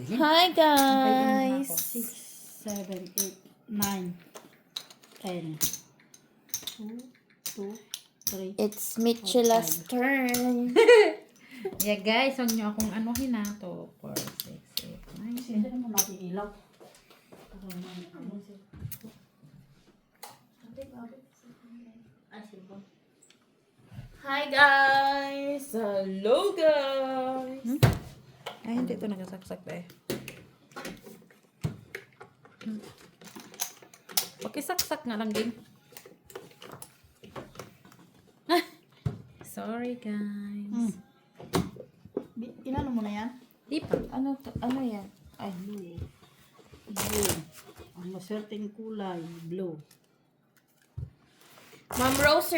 Hi guys! 6, 7, 8, 9, 10. 2, 2, 3. It's Mitchila's turn. Yeah guys, huwag nyo akong anuhin na to. 4, 6, 8, 9. Sino mo natin ilaw? Hi guys! Hello guys! Ay, hindi ito nagasaksak ba eh. Pakisaksak nga lang din. Sorry guys. Inano mo na yan? Di pa. Ano to? Ano yan? Ay, Blue. Blue. Ang maswerteng kulay, blue. Ma'am Rose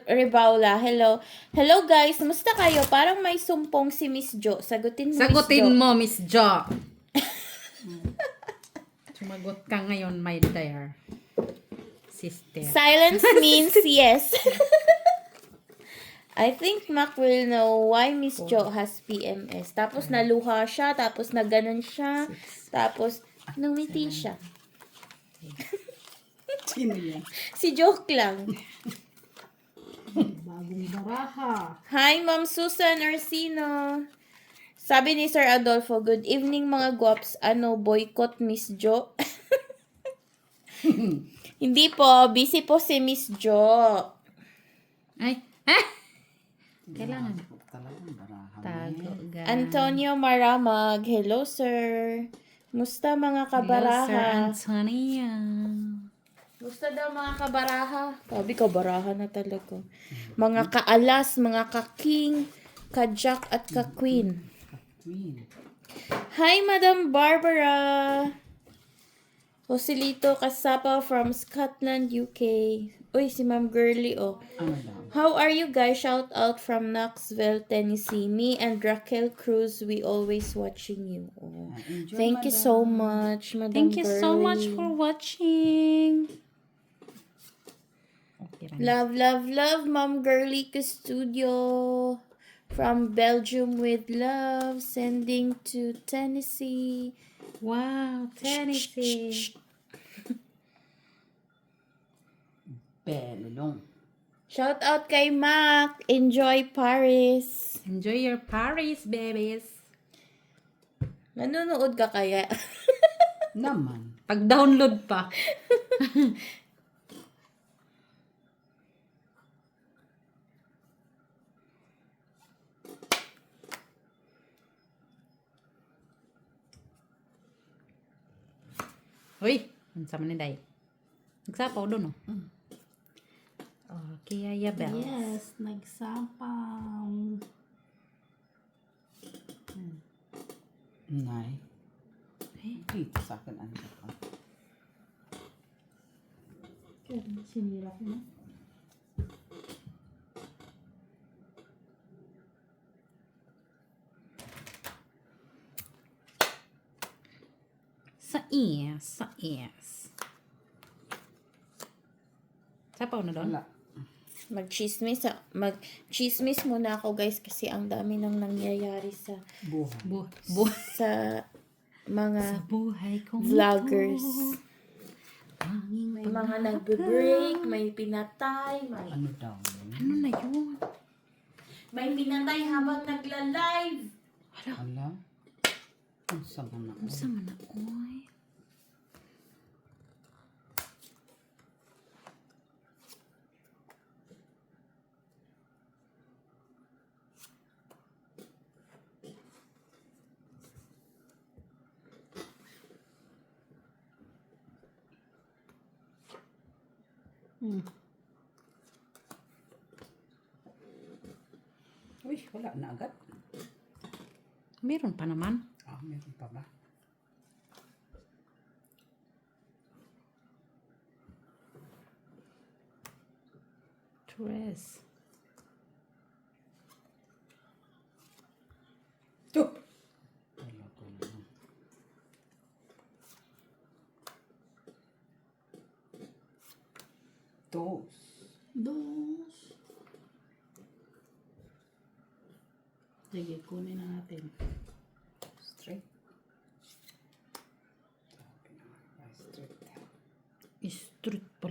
Rebaula, hello. Hello guys, musta kayo? Parang may sumpong si Miss Jo. Sagutin mo, Sagutin Miss Jo. mo, Miss Jo. Sumagot ka ngayon, my dear sister. Silence means yes. I think Mac will know why Miss Jo has PMS. Tapos naluha siya, tapos naganon siya, tapos numiti siya. Sino yan? Si joke lang. Bagong baraha. Hi, Ma'am Susan Orsino. Sabi ni Sir Adolfo, good evening mga guwaps. Ano, boycott Miss Jo? Hindi po, busy po si Miss Jo. Ay, kailangan. Talagang baraha. Tago, guys. Antonio Maramag, hello sir. Musta mga Hello, Sir kabaraha? Antonia. Musta daw mga kabaraha? Sabi kabaraha na talaga. Mga kaalas, mga ka-king, ka-jack at ka-queen. Queen. Hi, Madam Barbara! Joselito Casapa from Scotland, UK. Uy, si Ma'am Girly, oh. Ano daw? How are you guys? Shout out from Knoxville, Tennessee. Me and Raquel Cruz, we always watching you. Oh. Enjoy, Thank you so much, Madam Thank you so much Girly. for watching. Okay, Love, love, love, Mom Girly Studio. From Belgium with love, sending to Tennessee. Wow, Tennessee. Belong. Shout out kay Mac. Enjoy Paris. Enjoy your Paris, babies. Nanonood ka kaya? Naman. Pag-download pa. Uy, ang sama ni Day. Nagsapaw doon, oh. Okay, Aya Bell. Yes, nagsapaw. Nay. Dito sa akin ang sapaw. Sinira ko na. Sa is. Sapaw na doon? Wala. Mag-chismis muna ako guys kasi ang dami nang nangyayari sa Buhay. sa mga buhay kong vloggers. Tanging May mga nagbe-break, may pinatay, Ano daw? Ano na yun? may pinatay habang nagla-live. Hala? Ang sama na. Ang sama na, oy. Uy, wala na agad. Meron pa naman. Ah, meron pa ba? Tres. Tup! Wala ko na. Dos. Sige, kunin na natin. Straight.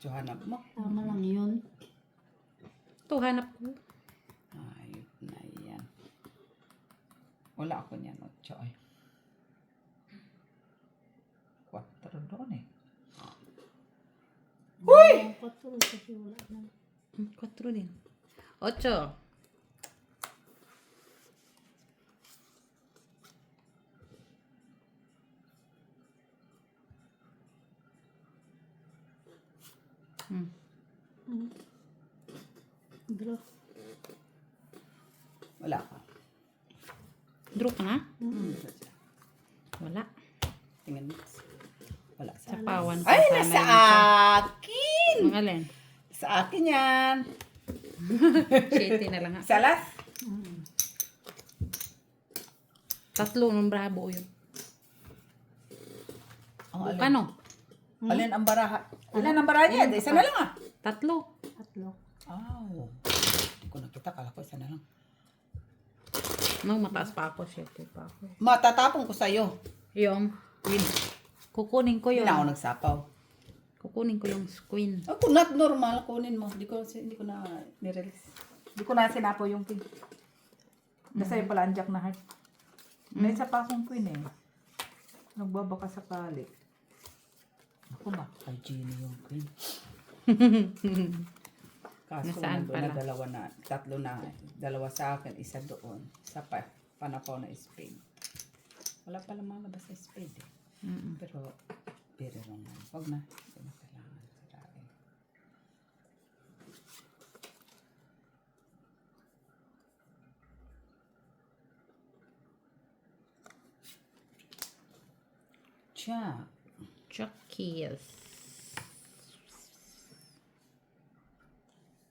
So, hanap mo. Tama lang yun. Ito, hanap ko. Ayun na yan. Wala ako niyan, 8 ay. 4 doon eh. Uy! Patulog kasi wala na. 4 din. 8. Draw. Wala ka. Draw ka na? Wala. Tingnan mo. Wala sa Sa pawan. Ay, nasa akin! Mga len. Sa akin yan. Shitty na lang ha. Salas? 3 ng bravo yun. Ang alin? Ano? Alin ang baraha? Ilan ang baraha niya? Isa na lang ah. 3. Tatlo. Oh. Hindi ko nakita. Kala ko isa na lang. No, mataas pa ako. Shitty pa ako. Matatapon ko sa'yo. Yung, Queen. kukunin ko Hindi yun. na ako nagsapaw. Kukunin ko yung queen. Oh, kung not normal, kunin mo. Hindi ko na nirelease. Hindi ko na sinapo yung queen. Kasi pala ang jack na heart. May isa pa akong queen eh. Nagbabaka sakali. Ako ba? Kay Genie yung queen. Kaso Nasaan nandun pala? na dalawa na, 3 na. 2 sa akin, 1 doon. Sa panapaw na spade. Wala pala mga labas sa spade eh. Pero naman. Huwag na. Hindi na kailangan. Sirain. Jack. Jockeys.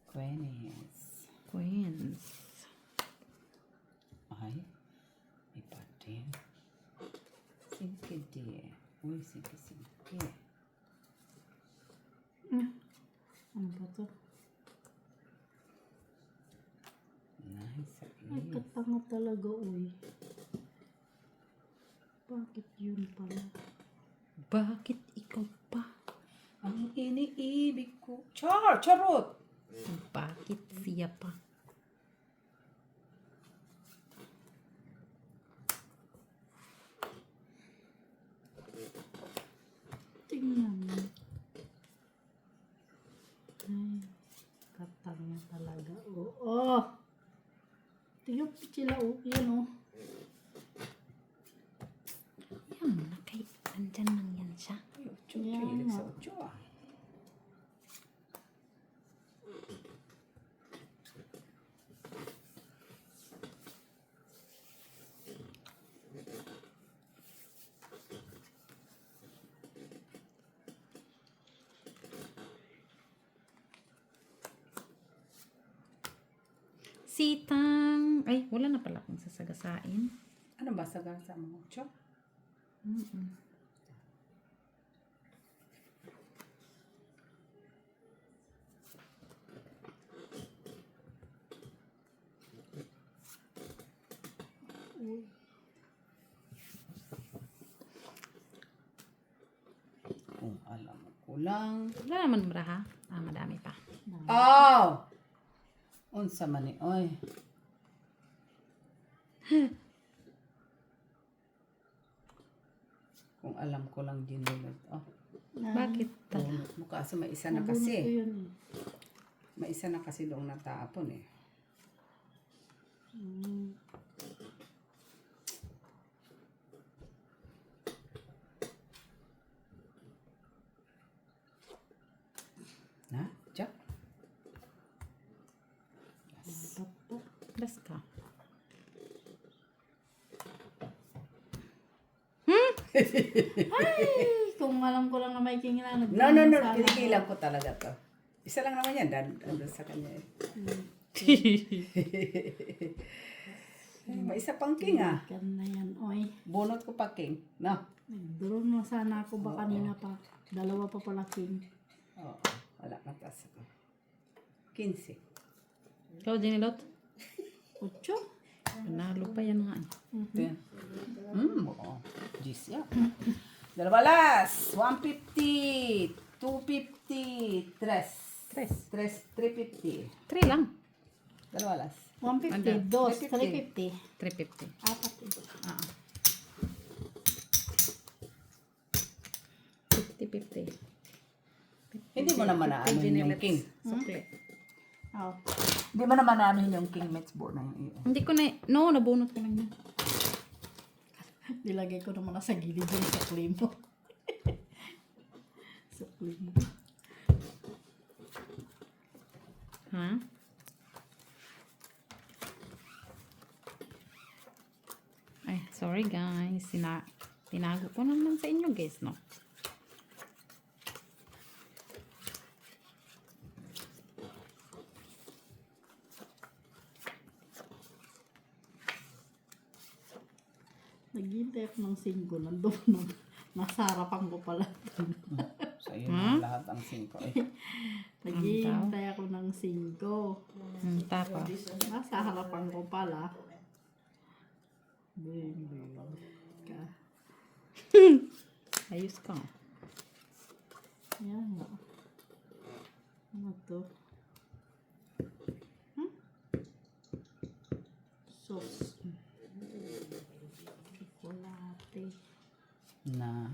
Queens. Queens. Ay, iba din. Sige di. Uy, sige. Ano ba to? Nice. Ay, katanga talaga, uy. Bakit yun pala? Bakit ikaw pa? Ang iniibig ko. Charot! Bakit siya pa? Tingnan mo. Ay, katanga talaga. Oo. Tingnan mo sila, yan oh. Yan, andyan lang yan siya. Yan nga. Sitang. Ay, wala na pala akong sasagasain. Ano ba sa gasa mo? Chok? Uy. Kung alam ko lang. Wala naman maraha. Madami pa. Oh! Unsa man ni oy. Kung alam ko lang dinulot. Oh, Bakit? bunot mo kasi may isa na Nabunot ko kasi. yun eh. May isa na kasi doong natapon eh. Na? Jack? Bas ka. Ay, kung alam ko lang na may kingilan. No. Kinikilang ko talaga to. Isa lang naman yan. Andun sa kanya eh. May isa pang king ah. Kan na yan, oy. Bunot ko pa king. No? Drone mo sana ako ba kanina pa. Dalawa pa pala king. Oo. Wala. Mataas ako. 15. Ikaw, Dinilot? 8. Panalo pa yan nga. Ten. Oo. Gis yan. Dalawa las. 150. 250. 3. 350. 3 lang. Dalawa las. 150, 2, 350. 350. Apat eh. 50-50. Hindi mo naman naamin yung king. Sukli. Oh. Hindi mo naman naamin yung king mates board na yung iyo. Hindi ko na, no, nabunot ko lang yun. Nilagay ko naman na sa gilid yung sakli mo. Sakli mo. Ha? Ay, sorry guys. Tinago ko naman sa inyo guys, no? Naghihintay ako ng 5. Nandun na. Nasa harapan ko pala. So yun ang lahat ang 5 eh. Naghihintay ako ng 5. Tapos. Nasa harapan ko pala. Bing. Ka. Ayos ka. Yan nga. Ano to? Sauce. Chocolate. Na.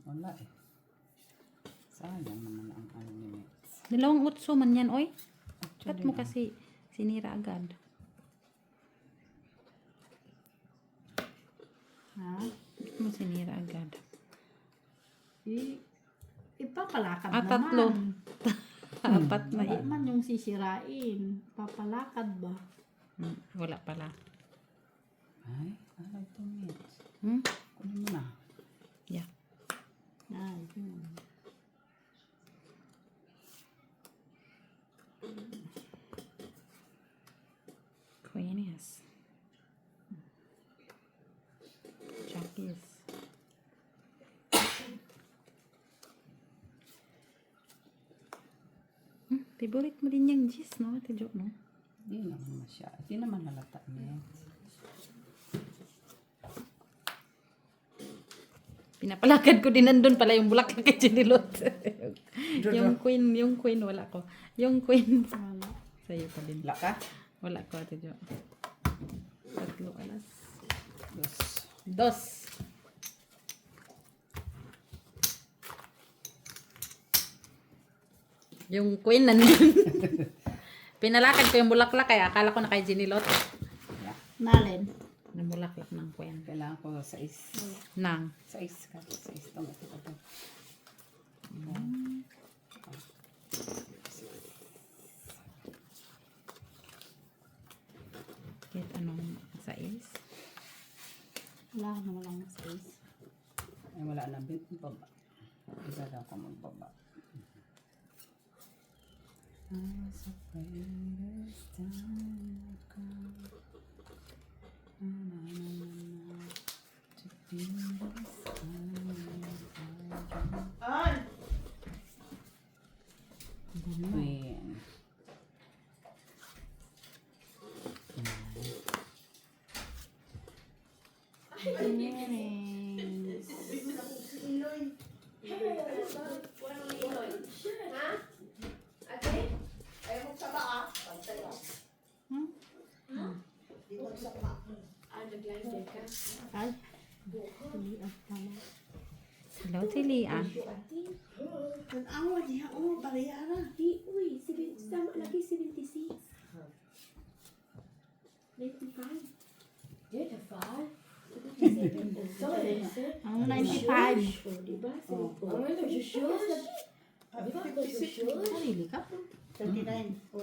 Wala eh. Sayang naman ang ano ni mates. 2 utso man yan, oy. Ba't mo kasi sinira agad? Ha? mo sinira agad? Ipapalakad Ah, naman. tatlo. Apat na Hindi man yung sisirain. Papalakad ba? Wala pala. Ay, ano ito, Mitch? Hmm? Kunin mo na. Yeah. Ay, yun. Queen is. Jack is. Favorite mo din yung Gis, no? Ate Jo, no? Hindi naman masya. Hindi naman halata, Mitch. Pinapalakad ko din nandun pala yung bulaklak kay Chinilot. yung queen wala ko. Yung queen. Wala. Sa'yo pa din. Wala ka? Wala ko, Ate Jo. Tatlo alas. Dos. Yung queen nandun. Pinalakad ko yung bulaklak kaya akala ko na kay Ginilot. Yeah. Nalin. Yung bulaklak ng queen. Kailangan ko sais. Nang. Sais ka. Sais tong ito pa to. Kahit anong sais. Wala ka naman lang space. Ay, wala na. Baba. Isa daw ko magbaba. As a first time come. Na, na, na, na, na. To be this Queen. Ay. Hindi ang tama. Hello, Tilia. Tanawa niya, oh, bariyara. Di, uy, sama lagi 76. 95. Ang 95. Diba? Sarili ka. 39. Oh,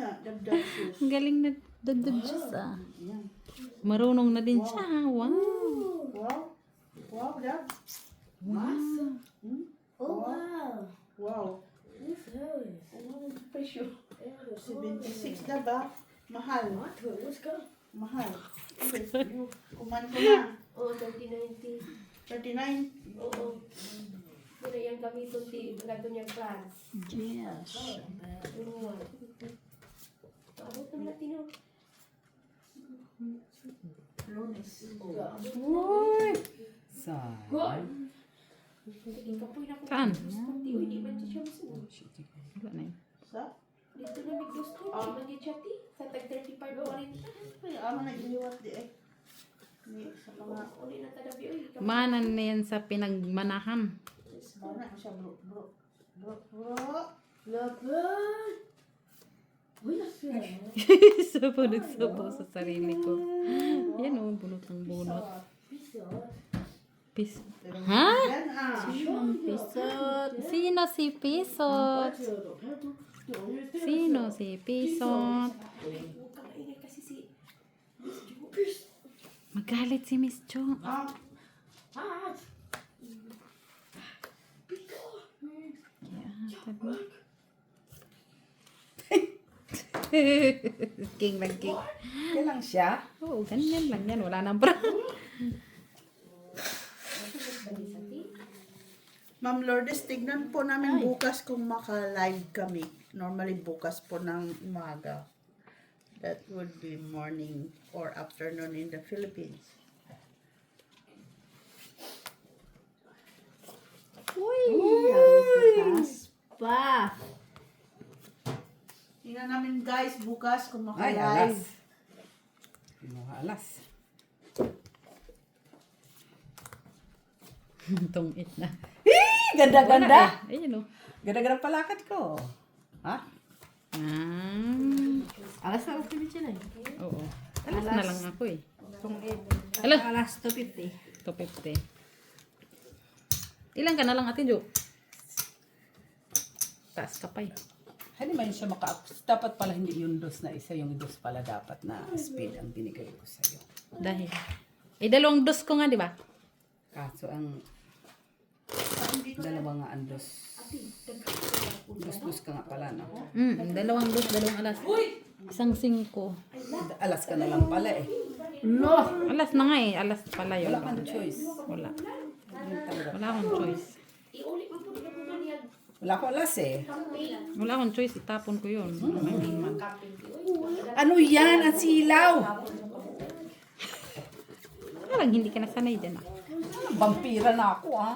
Yeah, dab shoes. Ang galing na dagdag Diyos ah. Marunong na din siya. Wow. Wow. Wow, dab. Oh, wow. Wow. Presyo. 76 dab ah. Mahal. Mahal. Kuman ko na. Oo, 2019. 39. Oo. Muna yung gamiton ti gato niya France. Yes. Oo. Abot naman natin yun. Lunes. Saan? Ikapoy na ko. Saan? Di, uy, di man siya masuot. Wala na yun. Sa? Dito na may gusto. Di man di siya ti. Sa tag 35 pa rin siya. Ay, ako na iniwat di eh. Ni, sa mga, Uli na tadabi, uy. Manan na yan sa pinagmanahan. mana ko siya bro. Laban! Uy, nasa. Sapo nagsapo sa sarili ko. Yan o, bunot ng bunot. Piso. Pis. Pero Ha? yan ah. Ang pisot. Sino si Pisot? Sino si Pisot? Huwag ka maingay kasi si Magalit si Miss Jo. Ah, King lang king. Yan lang siya. Oo, ganyan lang yan. Wala nang bra. Ma'am Lourdes, tignan po namin bukas kung maka-live kami. Normally bukas po ng umaga. That would be morning or afternoon in the Philippines. Uy! Ang taas pa. Tingnan namin guys bukas kung Ay, maka-live. alas. Pinuha alas. Tungit na. Ganda-ganda. Eh. Ayun o. Ganda-ganda palakad ko. Ha? Ah. Alas na ako sila eh. Oo. Alas na lang ako eh. Kung Ala. alas 2:50. 250. Ilan ka na lang Ate Jo? Taas ka pa eh. Hindi man siya dapat pala hindi yung dos na isa, yung dos pala dapat na speed ang binigay ko sa'yo. Dahil. Eh, dalawang dos ko nga, di ba? Kaso ang dalawa nga ang dos. Dos ka nga pala, no? Dalawang dos, dalawang alas. Isang 5. Alas ka na lang pala eh. Alas na nga eh. Alas pala yun. Wala kang choice. Wala. Yun talaga. Wala akong choice. Iulit mo po na po ganyan. Wala ko alas eh. Wala akong choice. Itapon ko yun. Mag-iman. Ano yan? Ang silaw! Parang hindi ka nasanay dyan ah. Vampira na ako ah.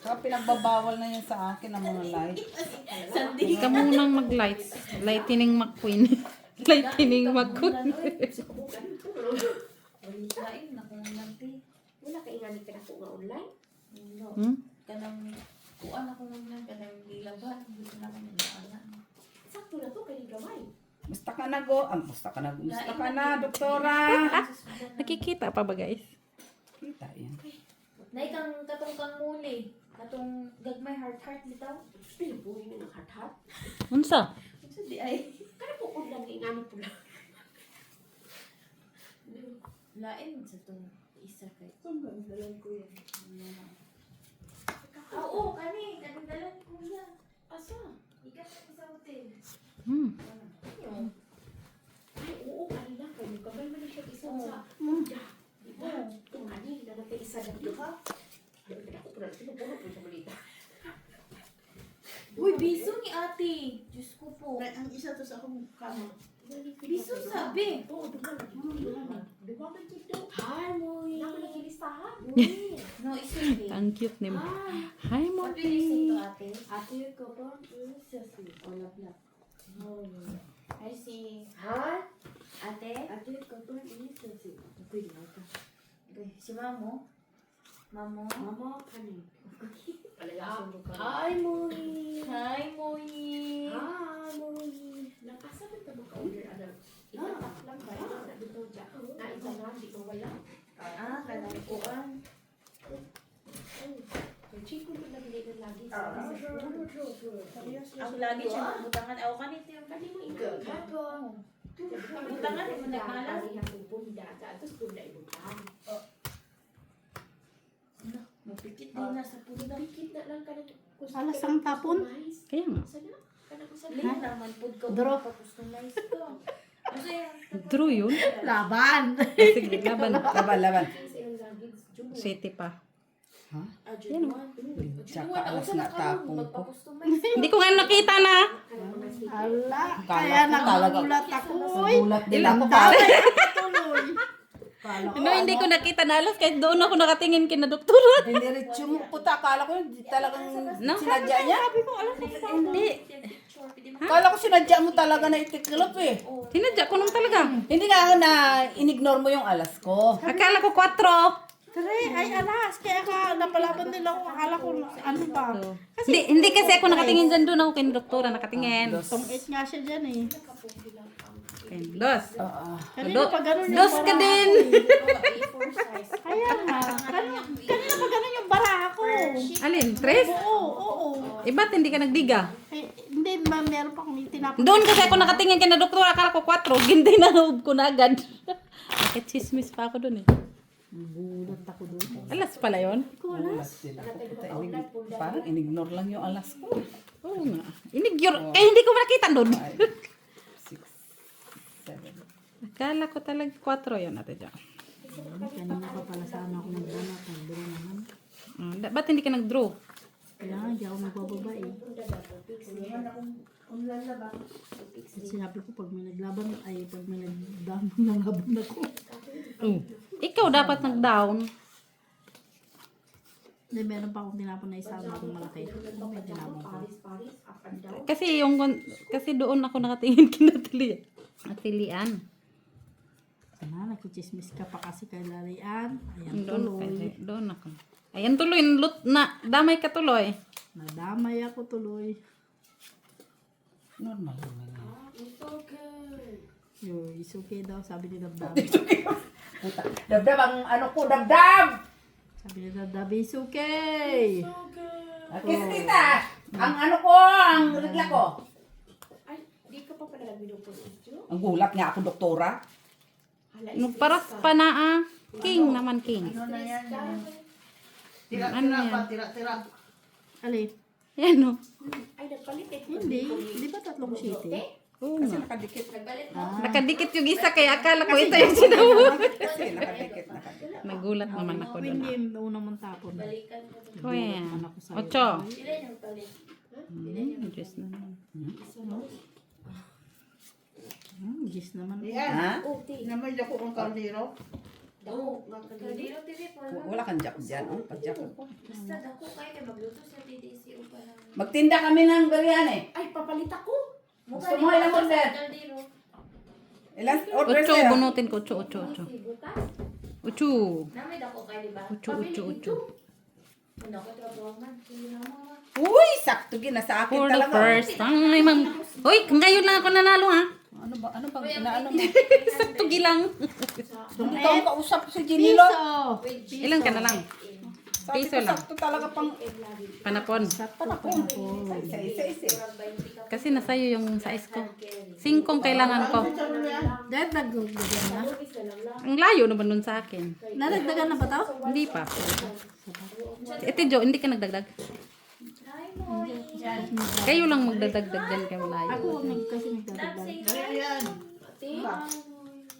Saka pinagbabawal na yan sa akin ang mga light. Hindi ka munang mag-lights. Lightening McQueen. Lightening McQueen. Wala ka inganit ka na po nga online. Hmm? Kanang kuan ako nang kanang gilaban, gusto na kami naanan. Sakto na to, kay gamay. Musta ka na go? Musta ka na, doktora? Nakikita pa ba guys? Kita yan. Nay kang katong kang muli, katong gagmay heart bitaw. Pinubuhin mo ng hat-hat. Unsa? Sa di ay Kaya po kung lang inganit po lang. lain sa tong isa kay. Oo, kani dalan ko ya. Asa? Ikan sa hotel. Ay, oo, kanina po. Kabay mo na siya isa sa muda. Diba? Kung ani, na natin isa na diba? Dami ako po na. Sinupuno po sa malita. Uy, biso ni ate. Diyos ko po. Ang isa to sa akong kama. Biso sabi. Oo, duga na. Duga man dito. Hi, Moy. Naku na kilistahan. No, isin Ang cute ni mo. Hi, Sabi Morty. ni to ate. Ate, ko ba? Sasi. O, lap-lap. Hi, si... Ha? Ate? Ate, ko ba? Sasi. Pwede na ito. Si Mamo? Mamo? Mama, kanin. Palayasin mo ka. Hi, Moy. Hi, Moy. Hi, Moy. Nakasa ba ito maka-order? Ano? Itatak lang ba? Na dito dyan. Na isa na, di ko wala. Ah, kanang kuan. Yung chico mo lang nila lagi. Ang lagi siya magbutangan. Ako kanito yung Kani mo ikaw. Kato. Butangan, di mo nagmalas. Parihan yung bunda. Tapos bunda ibutan. Mapikit din na sa punda. Pikit na lang ka na. Alas ang tapon. Kaya nga. Sana? Kana ko sa Late naman pud ka. Draw. Customize ko. Kasi True yun. Laban. Sige, laban. Laban. sa ilang luggage. Jumo. City pa. Yan mo. Tsaka alas na tapong ko. Magpa-customize. Hindi ko nga nakita na. Ala, Kala kaya ko talaga. nagulat ako. Uy, Gulat din ako. damay tuloy. Kala ko, No, hindi ko nakita na alas kahit doon ako nakatingin kina doktora. Diniretso mo puta. Akala ko talagang No? sinadya niya. Hindi. Akala ko sinadya mo talaga na itiklop eh. Sinadya ko nung talaga. Hindi nga ako na inignore mo yung alas ko. Akala ko 4. Tre, ay alas. Kaya ka napalaban din ako. Akala ko, ano ba? Hindi kasi ako nakatingin dyan doon ako kina doktora nakatingin. Tong 8 nga siya dyan eh. Okay, dos. Oo. Kanina pa ganun yung Dos ka baraha din. ko eh. Kaya nga. Kanina pa ganun yung baraha ko. Alin? 3? Oo. Eh, ba't hindi ka nagdiga? Eh, hindi, meron pa akong tinapon. Doon kasi ako nakatingin kina doktora, akala ko 4. Ginday na hoob ko na agad. Nakichismis pa ako doon eh. Gulat ako doon. Alas pala yun? Gulat din ako. Puta, parang inignore lang yung alas ko. Oo nga. Inigyor. Kaya hindi ko makita doon. 5, 6, 7. Akala ko talaga 4 yun ate dyan. Kanina pa pala sana ako nagdana. Pagdala naman. Ba't hindi ka nag-draw? Kaya nga, di ako nagbababa eh. At sinabi ko pag may naglaban, ay pag may nagdamon ng laban ako. Ikaw dapat nag-down. Hindi, meron pa akong tinapon na isa na akong malaki. May tinapon ko. Kasi doon ako nakatingin kina Atilian. Sana, nakichismis ka pa kasi kay Larian. Ayan Doon, tuloy. doon ako. Ayan tuloy, damay ka tuloy. Nadamay ako tuloy. Normal naman. Yo, it's okay daw, sabi ni Dabdab. Puta, dabdab ang ano ko, dabdab! Sabi ni Dabdab, it's okay. Kiss tita! Ang ano ko, ang regla ko. Ay, di ka pa pala nagbinuposisyo? Ang gulat nga ako, doktora. Hala, Paras pa na ah. King naman, king. Ano na yan? Ano Tira-tira yan? pa, tira-tira. Alin? Yan no. Ay, nagpalit eh. Hindi. Di ba tatlong city? Oo Kasi nga. nakadikit. Nagpalit mo. Nakadikit yung isa kaya akala ko ito yung sinawag. Kasi nakadikit. Nagulat naman ako doon. Hindi, unang mong tapon. Balikan mo. Kuya. Ako sa'yo. Ocho. Ilan yung palit? Diyos na naman. Gis naman. Yan. Ha? Oh, ti. Naman ako ang kaldero. Dako. Kaldero TV pa. Wala kang jack dyan. Oh, pag-jack ko. Basta dako kayo kay magluto sa TDC o parang. Magtinda kami ng biryani. Ay, papalit ako. Gusto mo ilang order? Kaldero. Ilan order Ocho, sa'yo? bunutin ko. Ocho. Si bukas. Ocho. Namay dako kayo, di ba? Ocho. Ano ko trabaho man. Sige na mo. Uy, sakto gina sa akin For the talaga. first time. Uy, ngayon lang ako nanalo ha. Ano ba? Ano bang inaano mo? Sakto gilang. Hindi ka kausap si Ginilo. Piso! Ilan ka na lang? Sabi Piso ko lang. sakto talaga pang Panapon. panapon. Isa. Kasi nasa'yo yung size ko. 5 kailangan ko. Dahil nagdagdagan na. Ang layo naman nun sa akin. Nadagdagan na ba to? Hindi pa. Ate Jo, hindi ka nagdagdag. Kayo lang magdadagdag dyan kay malayo. Ako kasi nagdadagdag. Ayan. Ate,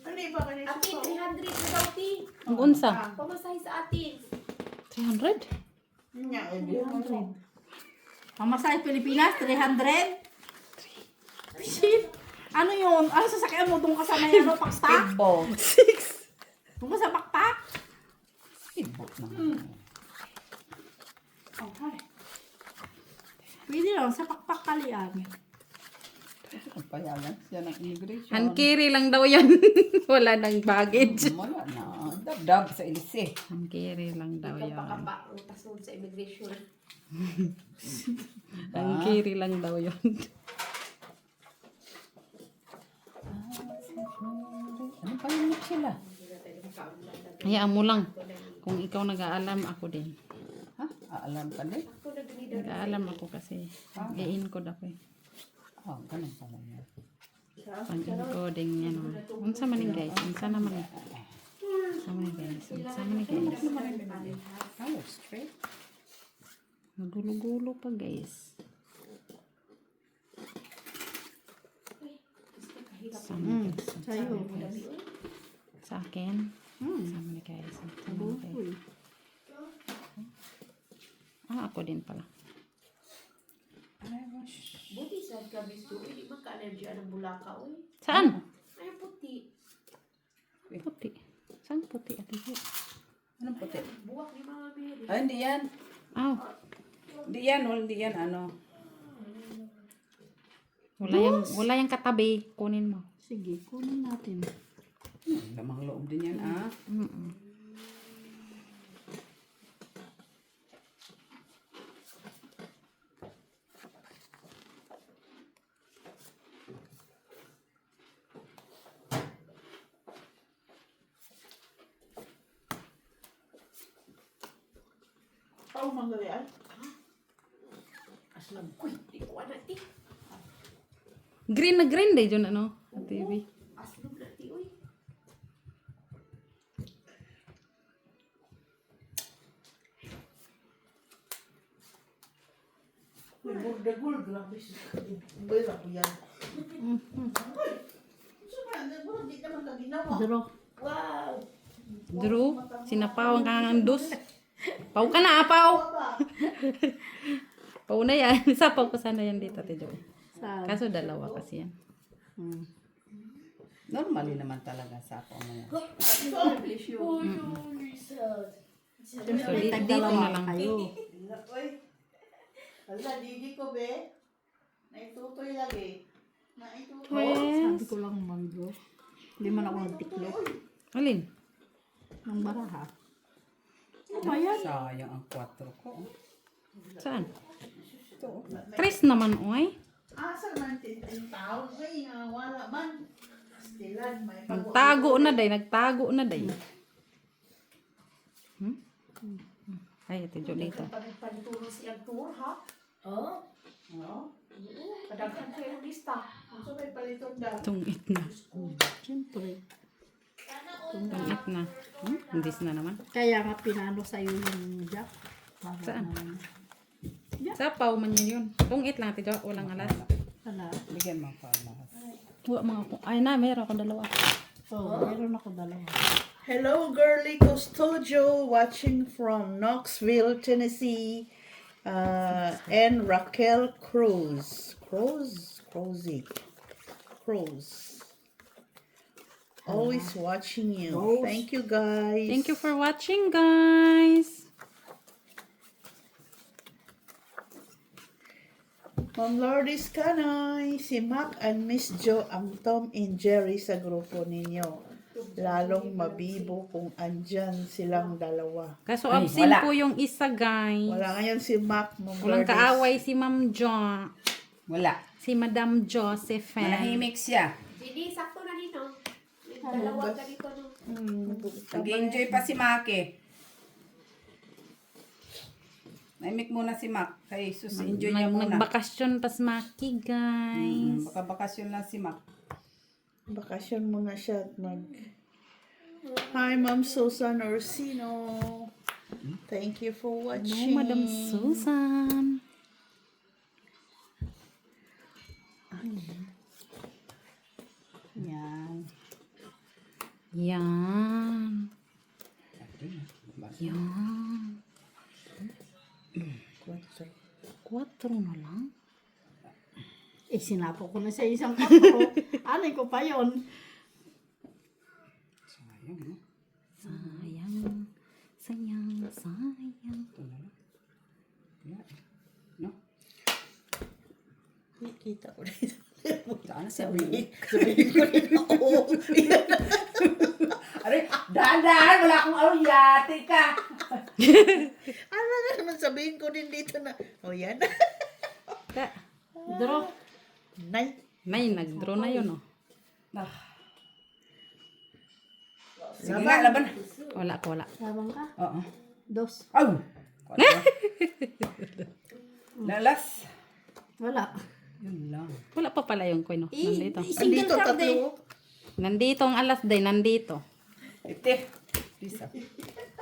Ano iba kanina? ate, 300 na daw, ate. Ang unsa? Pamasahe sa atin. 300? Yun nga, hindi mo. Pamasahe Pilipinas, 300? Shit! Ano yun? Ano sasakyan mo? Doon ka sa may ano, pakpak? Speedboat. Doon ka sa pakpak? Speedboat na. Pwede lang, sa pakpak kalian. Ang payagan siya ng immigration. Hand carry lang daw yan. Wala nang baggage. Wala na. Dabdab sa ilise. Hand carry lang daw yan. Kapapa, utasod sa immigration. Hand carry lang daw yun. Ano pa yung sila? Hayaan mo lang. Kung ikaw nag-aalam, ako din. Ha? Alam ka din? Nag-aalam ako kasi. I-encode ako eh. Oh, ganun pala yan. Pag-encoding yan o. Unsa man ni guys? Unsa naman eh. Unsa man ni guys? Unsa man ni guys? Oh, straight. Magulo-gulo pa guys. Sa'yo. Sa akin. Sama ni guys. Sama ni guys. Uy. Ako din pala. Buti sa kabis to, hindi magka-allergy ang bulaka, uy. Saan? Ay, puti. Puti. Saan puti? Ate Jo? Anong puti? Buwak ni Mama Mary. Ay, hindi yan. Aw. Hindi yan, hindi yan, ano. Wala yung katabi. Kunin mo. Sige, kunin natin. Lamang loob din yan, ah. Pao manggalian. Aslam, uy, di ko anati. Green na green day dyan ano? Ate B. Aslam na ti, uy. Dagul, grabe siya. Bala ko yan. Dagul, di naman ka ginawa. Duro. Wow! Drew, sinapaw ang kangandos. Pau ka na, apaw. Pau na yan. Sapaw ko sana yan dito, Ate Jo. Sa... Kaso dalawa kasi yan. Normally naman talaga sa ako mo yan. So, dito na lang. Kayo. Uy! Ala, didi ko be. Naitutoy lagi. Naitutoy. Sabi ko lang mango. Hindi man ako nagtiklop Alin? ng baraha. Ano ba yan? Sayang ang 4 ko. Saan? Ito, oh. 3 naman, oy. Asa man 10,000? Uy, wala man. Pastilan, may Nagtago na day, nagtago na day. Ay, ito dito. Pagpalitulong siyang tour, ha? Oo. Kadaghan kayo ng lista. So may paliton daw. Tungit na. Siyempre. Tungit na. Hindi na naman. Kaya nga pinano sa'yo yung Jack. Para Saan? naman. Sapaw man yun. Tungit lang, tiyo. Walang alas. Wala. Bigyan mo ako alas. Ay na, meron akong dalawa. So, meron ako dalawa. Hello, Girly Custodio, watching from Knoxville, Tennessee. And Raquel Cruz. Always watching you. Thank you, guys. Thank you for watching, guys. Ma'am Lourdes Canay, si Mac and Miss Jo ang Tom and Jerry sa grupo ninyo. Lalong mabibo kung andyan silang dalawa. Kaso Ay, absent wala. po yung isa, guys. Wala ngayon si Mac, Ma'am Walang Lourdes. kaaway si Ma'am Jo. Wala. Si Madam Josephine. Manahimik siya. Hindi, sakto na dito. May dalawa ka dito, no? Nag-enjoy pa si Maki. Nahimik muna si Mac. Kay Jesus, enjoy niya muna. Nagbakasyon pas Maki, guys. Baka bakasyon lang si Mac. Bakasyon muna siya at mag... Hi, Ma'am Susan Orsino. Thank you for Hello, watching. Madam Susan. Yan. Yan. Yan. 4 na lang. Eh, sinapo ko na sa isang kapo. Alin ko pa yon. Sayang. Sayang. Sayang. No? Kita ko rin. Saan na siya? Sabihin ko rin ako. Aray, dahan-dahan. Wala akong yate ka. Ano na naman sabihin ko din dito na, oh yan. Draw. Nay. Nay, nag-draw na yun, oh. Ah. Sige nga, laban. Wala ko, wala. Sabang ka? Oo. 2. Aw! Lalas. Wala. Yun lang. Wala pa pala yung coin, oh. Nandito. Single Andito, card eh. tatlo. Nandito ang alas day, nandito. Ite. Pisa.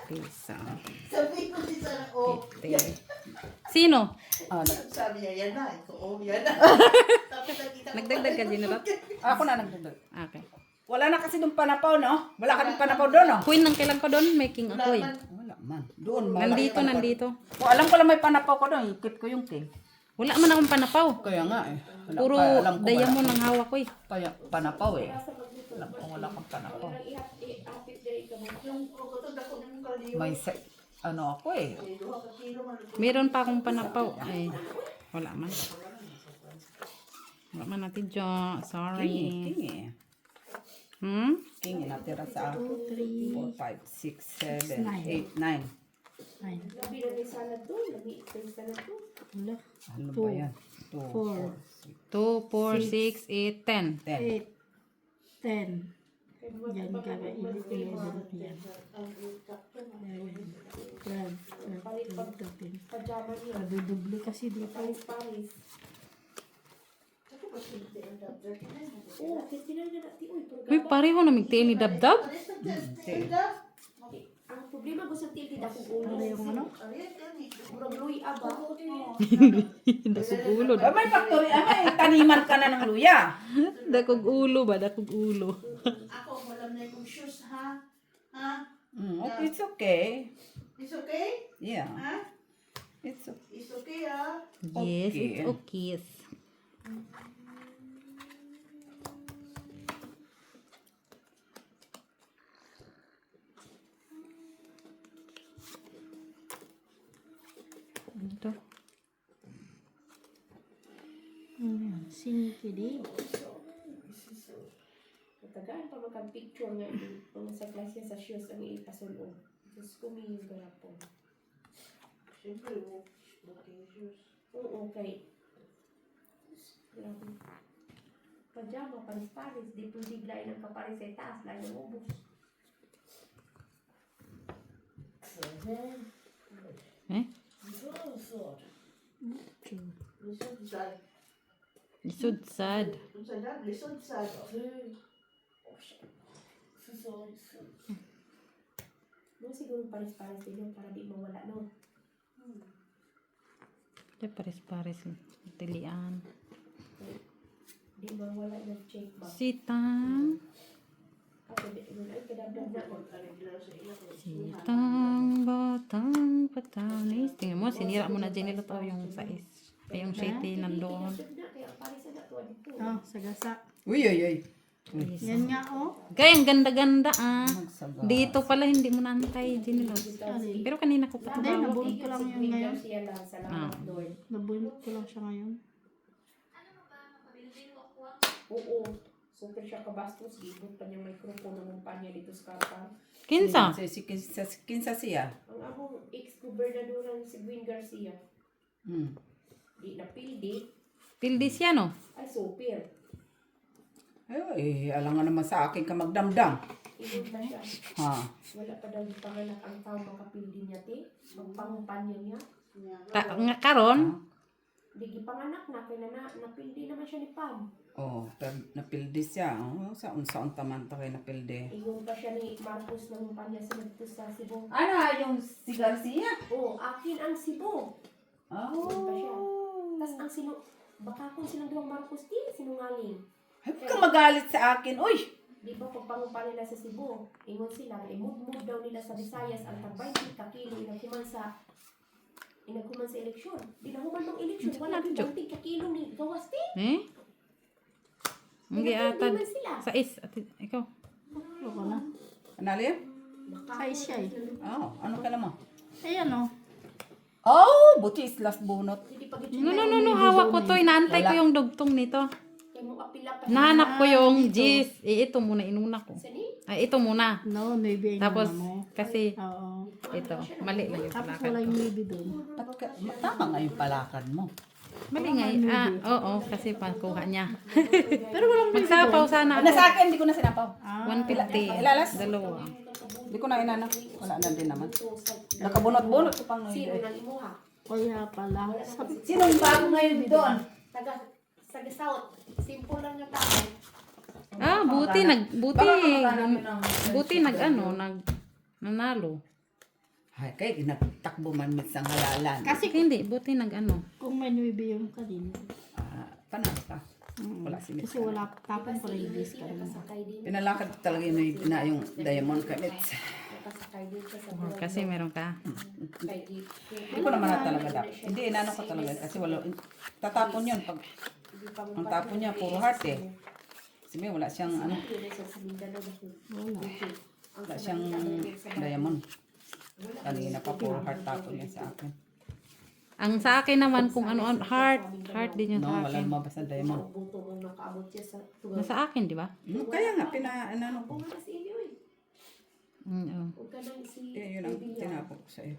Pisa. Sabihin ko din sana, oh. Sino? Ah, Sabi niya, yan na. Ito, oh, yan na. Tapos nakita ko Nagdagdag ka din, Rot? ako na nagdagdag. Okay. Wala na kasi doon panapaw, no? Wala ka doon panapaw doon, no? Queen ng kailan ko doon, making a coin. Wala man. Doon, Nandito. O, alam ko lang may panapaw ko doon. Ikip ko yung king. Wala man akong panapaw. Kaya nga eh. Wala, Puro alam ko diamond wala. ang hawak ko, eh. Kaya panapaw eh. Alam ko wala kang panapaw. I-apit dahil ka mo. yung pagkatod ako ng kaliwa. May ano ako eh. Meron pa akong panapaw. Ay, wala man. Wala man natin, Jo. Sorry. King eh. King eh. Natira sa 4, 5, 6, 7, 8, 9. Gabi na may salad doon. Lami ito yung salad doon. Wala. Ano ba yan? 2, 2, 4, 6, 8, 10. 10. 10. Yan ka ba? 11 yan. 12. Pajama niya. Paduduble kasi dito. Paris. Oo, tinan na natin. Uy, Uy, pareho na migtiin ni Dabdab. ang problema ko sa tildi dako ulo. Ano yung ano? Murag luy aba. Dakog ulo. Ah, may factory. May taniman ka na ng luya. Dakog ulo ba? Dakog ulo. Ako, walang na yung shoes, ha? Ha? Okay, it's okay. It's okay? Yeah. Ha? It's okay. It's okay, ha? Yes, Okay. it's okay. Ito. Sinkidi. Matagaan pa magka-picture nga mga sa klase sa shoes ang ipasulo. Diyos ko may yung garapon. Siyempre, okay shoes. Oo, kay. Grabe. Pajama, paris-paris. Di pwede lain ng kaparis sa itaas, lain ng ubos. Eh? Lisod sad. No, siguro paris-paris din yun para di mawala, no? Diya pares-pares. Tilian. Di mawala ng check ba? Sitang. Ako, di mo na, ay, kadagdag na. Sitang batang patanis. Tingnan mo, sinira mo na Jenny Luto yung sais. Ay, yung city nandoon. Kaya ang paris na tuwa dito. Oh, sagasa. Uy, uy, uy. Yan nga, oh. Kaya ang ganda-ganda ah. Magsaga. Dito pala hindi mo nantay Jenny Luto. Pero kanina ko pa Hindi, ito. nabunot ko lang yun ngayon. Siya lang, salamat Lord. Nabunot ko lang siya ngayon. Oo. Super siya kabastos. Gibot pa niyang microphone ng kumpanya dito sa Carpal. Kinsa? Kinsa siya? Ang among ex-gobernador si Gwen Garcia. Hmm. Di na pildi. Pildi siya no? Ay, super. Ay, alam nga naman sa akin ka magdamdam. Ibon pa siya. Ha. Wala pa daw panganak ang tao makapildi niya, te. Ang pangumpanya niya. Nga karon? Di gipanganak na. Kaya napildi naman siya ni Pam. Oh, pero napildi siya. Oh, saon taman ta kay napildi. Ibon pa siya ni Marcos ng kumpanya sa nagto sa Cebu. Ano yung si Garcia? Oo, akin ang Cebu. Ibon pa siya. Tapos ang baka kung silang dalawang Marcos, di sinungaling. Ay, huwag ka magalit sa akin. Uy! Di ba pagpangumpa nila sa Cebu, ingon sila, imod-mod daw nila sa Visayas ang tag-20 kakilo inaghuman sa eleksyon. Di na human ng eleksyon, wala yung 20 kakilo ni gawas di. Eh? Hindi ata. Di man sila. Sais. Ikaw. Ako na. Analim? Kaya siya eh. Oh, ano ka naman? Ayan, oh. Oh, buti islas bunot. Hindi pa No, hawak ko to. Inaantay ko yung dugtong nito. kaya mo apila pa. Nahanap ko yung G's. Ito muna, inuna ko. Sani? Ay, ito muna. No, maybe ay Tapos, mo. kasi, Oo. ito. Mali lang yung Tapos palakad wala ko. yung maybe doon. Tama nga yung palakad mo. Mali nga. Oo, kasi pangkuha niya. Pero walang maybe Magsapaw sana Ano ako. sa akin, hindi ko na sinapaw. 150. Ilalas? Dalawa. Hindi ko na inana. Wala na din naman. Nakabunot-bunot ko pang Sino ngayon. nang imuha? Kaya pala. Sabi, Sinong bago ngayon doon? Taga sa South. Simple lang yung tao. Buti nanalo. Ay, kaya ginatakbo man mit sa halalan. Kasi hindi, buti kung may maybe yung kanina. Panalo ka. Wala si Miss. Kasi wala, tapon ko rin yung disc ka rin. Nakasakay din. Pinalakad talaga yung diamond credits. Nakasakay din siya sa buwan. Kasi meron ka. Kay Gip. Hindi ko naman na talaga dapat. Hindi, inano ko talaga. Kasi wala, tatapon yun. Pag ang tapon niya, puro heart eh. Kasi wala siyang, wala siyang diamond. Kanina pa, puro heart tapon niya sa akin. Ang sa akin naman, kung ano, heart din yung No, sa wala akin. lumabas na diamond. Buto mong nakaabot siya sa Nasa akin, di ba? Kaya nga, ano ko. Kung ano si Eli, oy. Oo. Huwag ka nang si Yun ang tinapok ko sa'yo.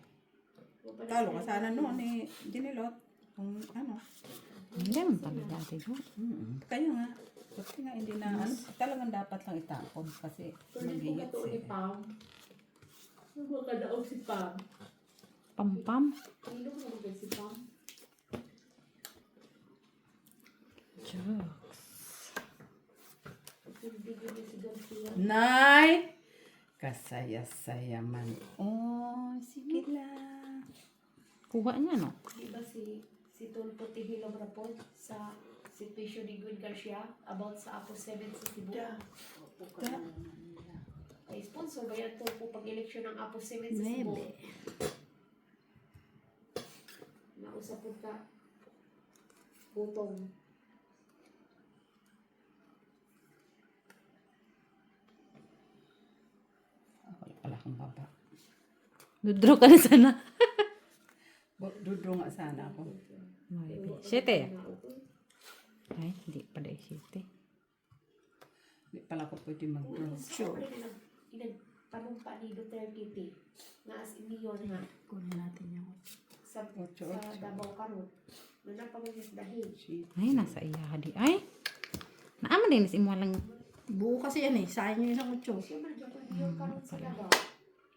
Talo ka sana noon ni Jinilot. Kung ano. Hindi naman talaga ate ko. Kaya nga. Kasi nga hindi na, ano, talagang dapat lang itapon. Kasi Tuloy ko ka magigit to ni siya. Pam. Huwag ka daog si Pam. Pampam. Ilong mo ba si Pam? Hindi ko si Garcia. Nay! Kasaya-saya man. Oh, sige lang. Kuha niya, no? Di ba si Tulfo Tihilong report sa situation ni Gwen Garcia about sa Apo 7 sa Cebu? Ay, sponsor ba yan Tulfo pag-eleksyon ng Apo 7 sa Cebu? Maybe. Nausap po ka. Butong. Wala pala kang baba. Dudro ka na sana. Dudro nga sana ako. Maybe. 7. Ay, hindi pa dahil 7. Hindi pala ako pwede mag-draw. Sure. Inagpanumpa ni Duterte T. Na as imiyon nga Kunin natin yung sa Davao Karot. Na napagagis dahil. Ay, nasa iya di. Ay, naaman din is imo lang. Buo kasi yan eh. Sayang yung isang 8. Siyempre, yung karon sila ba?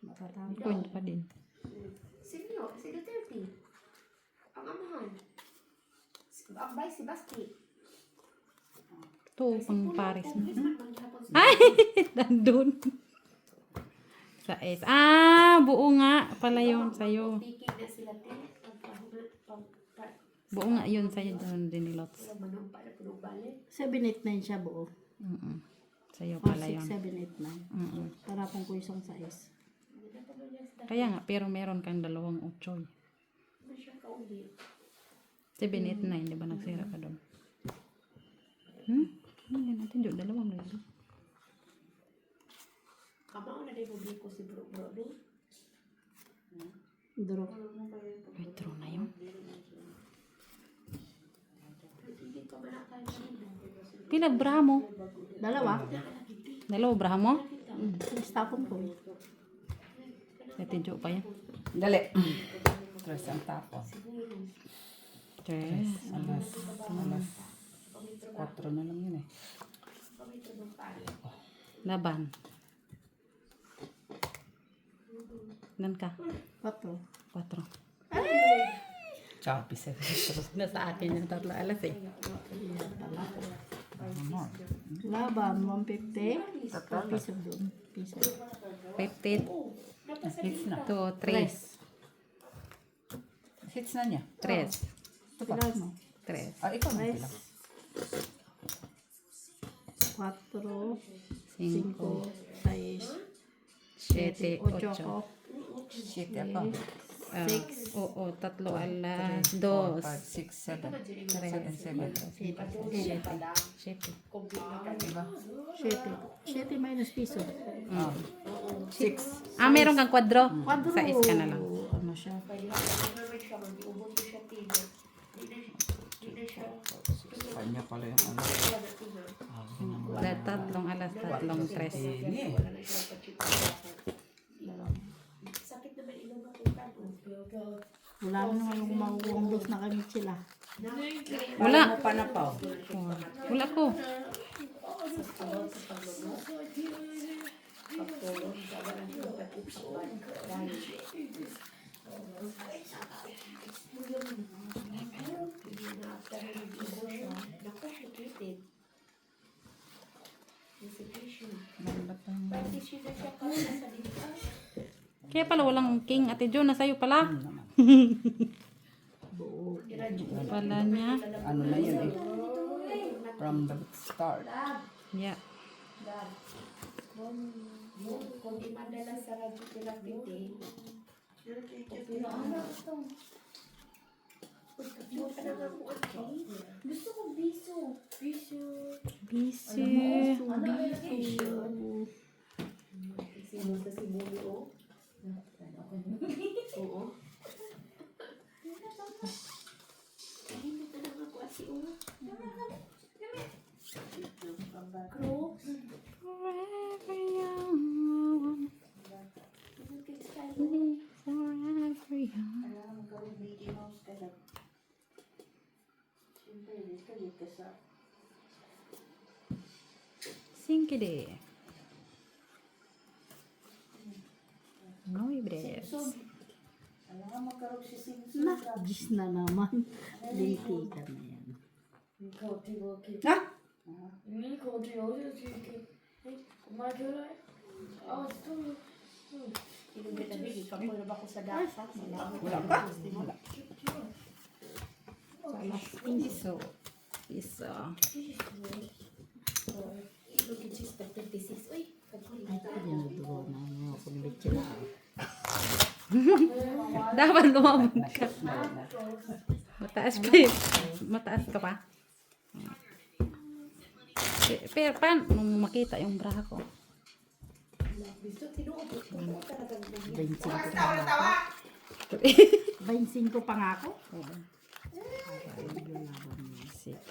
Matatama. Point pa din. Sino? Si Duterte. Ang amahan. Ang vice si Basti. To pang Paris. Congressman man gihapon si Ay, nandun. Sa S. Buo nga pala yun sa'yo. Piki na sila tin. Buo nga yun sa'yo doon din lots. Sila manong para puno balik. 789 siya buo. Sa'yo Or pala 6, yun. 789. Para kung ko isang size. Kaya nga, pero meron kang 2 utsoy. Ano siya kauli? 789, di ba nagsira ka doon? Ano yan natin doon? 2 mo yun. Kamao na din publiko si Bro Bro do. Duro. Ay, true na yun. Hindi ko man nakaya nila. Pila bra mo? 2. 2 bra mo? Stapon ko eh. Natidyo pa yan. Dali. Tres ang tapo. Tres. Alas 4 na lang yun eh. Laban. Nan ka? 4. 4. Choppy sa Nasa akin yung 3 alas eh. Laban, 150. Piso doon. Piso. 50 Hits na. to 3. Hits na niya. 3. Pilar mo. 3. Ikaw na Tres. pila. 4. 5. 5. 7. 6. 8 8. ko. Shit, ako. 6. Oo, 3 alas. 2. 5, 6, 7. 7, 7. 7. Diba? 7 minus piso. 6. Meron kang kwadro. Kwadro. Sa is ka na lang. Ano siya? Kanya pala yung ano. Tatlong alas, 3. Ini eh. Sakit naman ilong ng tutan. Wala mo naman yung makukuha dos na kami sila. Wala. Mo pa na pa. Wala ko. Kaya pala walang king. Ate Jo, nasa'yo pala. Pala niya. Ano na yun eh. From the start. Yeah. Kung di madala sa radyo sila piti. Gusto ko biso. Biso. Busy. Sino sa Cebu o? Oo. Hindi ka lang ako asi o. Crooks. Forever young. Forever young. Sinkide. No ibres. Na, gis na naman. Linti ka na yan. Ha? Ilong kita bigay ka na ba ko sa dasa? Wala pa. Wala. Piso. Piso. Ilong kita sa 36. Uy, Ay, yan na doon na mga kulit sila. Dapat lumabot ka. Mataas pa eh. Mataas ka pa. Pero paano nung makita yung bra ko? 25 pa nga ako. 25 pa nga ako. 6, 7,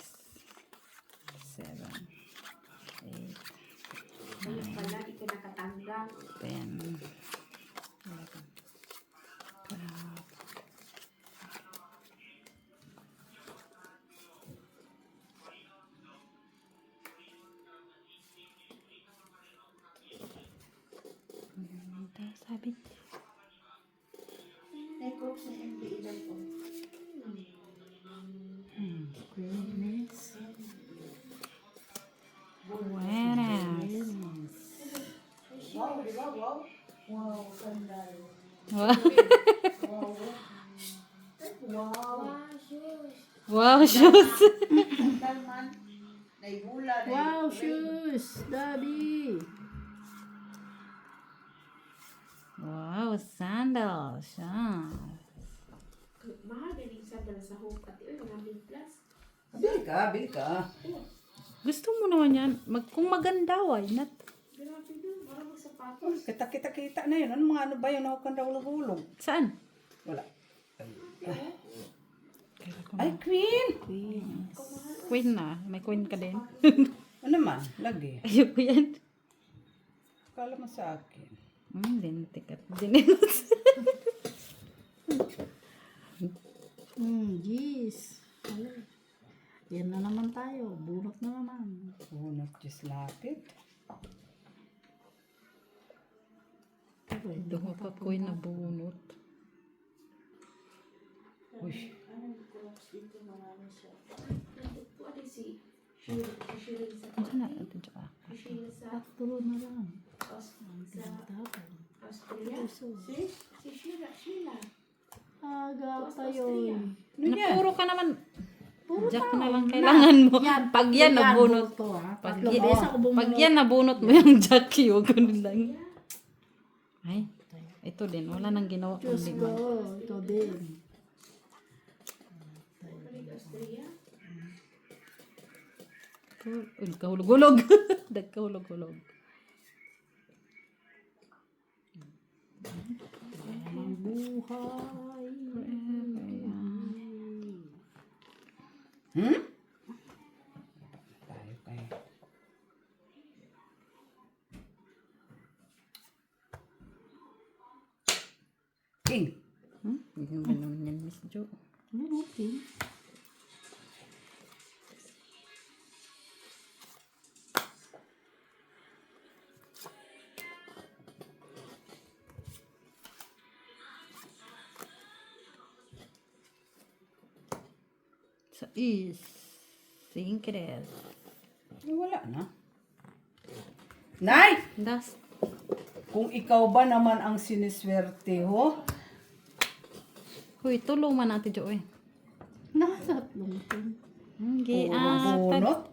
8, pala, di ka nakatanggang. 10, 11, 12. Abi. Necrops na MBA lang po. Queenness. Buenas. Wow, di ba? Wow. Wow, sandal. Wow. Wow. Wow, shoes. Sandal man. Naihula. Wow, shoes. Daddy. Wow, sandals. Ah. Mahal din yung sandal sa hook at yun, mga plus. Bili ka. Gusto mo naman yan. Kung maganda, why not? Grabe din, parang magsapatos. Kita na yun. Ano ba yun? Ako kang hulog. Saan? Wala. Ay, queen! Queen na. May queen ka din. Ano man? Lagi. Ayoko yan. Kala mo sa akin. Lintik at dinilos. Jeez. Yan na naman tayo. Bunot na naman. Bunot just lapit. Ito mo pa queen na bunot. Uy. Ano si Shirin sa Ano na? Ito dyan. Shirin sa Tulo na lang. Austria? So, Si Sheila. aga tayo. Napuro ka naman. Jack na lang kailangan mo. Pag yan nabunot. Pag, Tatlong beses ako bumunot. pag yan nabunot mo yung Jack, yung ganun lang. Ay, ito din. Wala nang ginawa. Diyos Kundi ko. Ito din. Austria? Nagkahulog-hulog. Nagkahulog-hulog. Ang buhay. Tayo kayo. King. Yung ganun yan, Miss Jo. Bunutin. So, is. Singkres. Wala na. Nay! Das. Kung ikaw ba naman ang siniswerte ho? Uy, tulong man natin Jo eh. Nakasatlong tin. Bunot?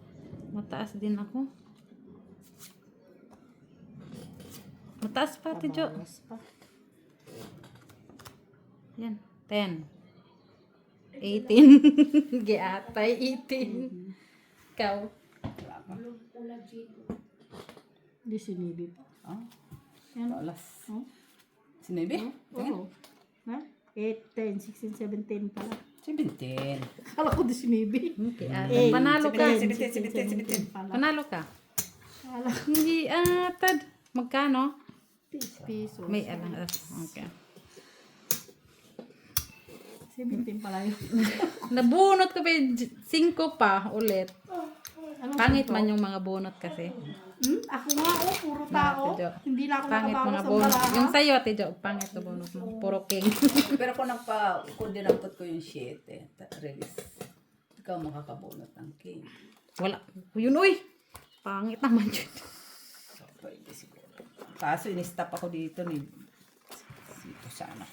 Mataas din ako. Mataas pa, Ate Jo. Yan. 10. 18. Giatay, 18. Ikaw. Ulag dito. Di sinibi pa. Ah, Yan. alas. Oh. Sinabi? Oo. Ha? 8, 10, 16, 17 pala. 17. Akala ko di sinibi. Giatay. Panalo ka. 17. Pala. Panalo ka. Akala ko Giatad. Magkano? 10 pesos. May alang. Okay. 17 pala yun. Nabunot ko pa 5 pa ulit. Anong Pangit sunto? man yung mga bunot kasi. Ako nga, puro tao. Ate Jo. Hindi na ako Pangit nakabawas mga sa bunot. baraha. Yung sa'yo, Ate Jo, pangit na bunot mo. Puro king. Pero kung dinampot ko yung 7, release. Ikaw makakabunot ng king. Wala. Yun, uy. Pangit naman yun. So, pwede siguro. Kaso in-stop ako dito ni dito sana.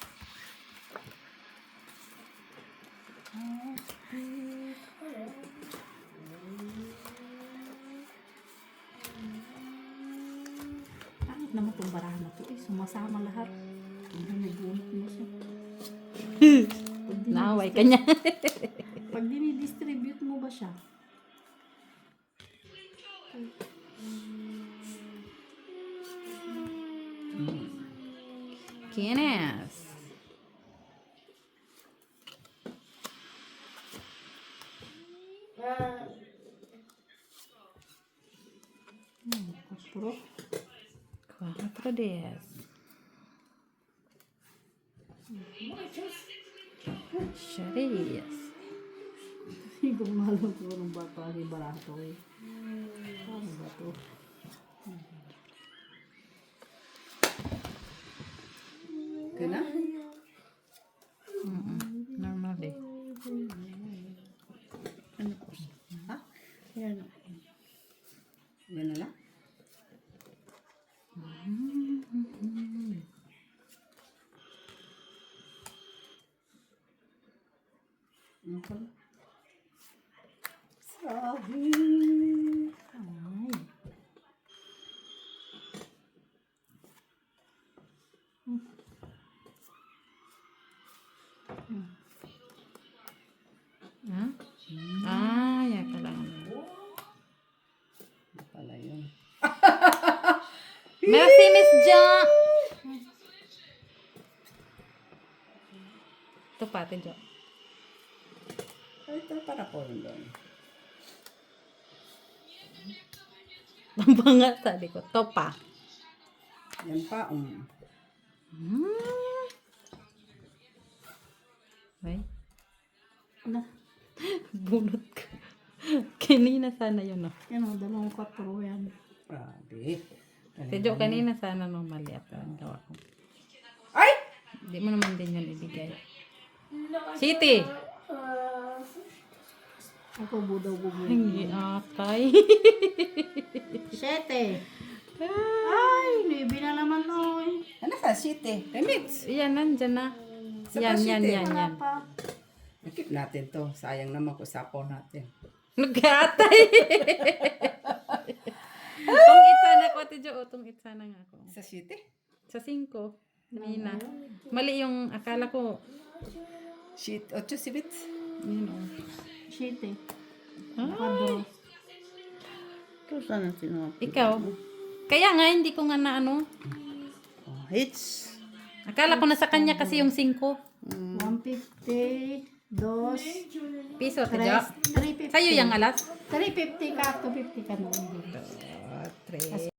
Pangit naman itong baraha na to. Sumasama lahat. May bunot mo siya. Naaway ka niya. Pag dinidistribute mo ba siya? Kines. Puro. 4 Charis. Hindi ko malam kung anong bato. Ano yung baraha to eh. Ano ba to? Okay na? Normally. Ano po? Ha? Yan. Yan na lang. Ano pa? Sabi. Ha? Ah, ya ka lang. Ano pala yun? Merci, Miss Jo. Ito pa, Ate Jo. Ay, ito para po rin doon. Ang banga sa likod. Ito pa. Yan pa. Ay, Ano? bunot ko. Kanina sana yun, no? Yan o, 2-4 yan. Grabe. Ate Jo, kanina sana nung mali at ang gawa ko. Ay! Hindi mo naman din yun ibigay. City! Ako budaw-budaw. Hindi atay. 7. Ay, 9 na naman oy. Ano sa city? Remix. Yan, nandyan na. Sa Yan, yan, Pasite. yan, Wala yan. pa. Keep natin to. Sayang naman kung sapo natin. Nagkatay. Tong itsa na ko, Ate Jo. Tong itsa na nga ako. Sa city? Sa 5. Kanina. Mali yung akala ko. Shit. 8 sibits. Yun o. 7. Ah, Ito sana tinapos. ikaw. Kaya nga, hindi ko nga na ano. Oh, hits. Akala ko na sa kanya kasi yung 5 150. 2. piso, Ate Jo. 350. Sa'yo yung alas? 350 ka, 250 ka na. 3.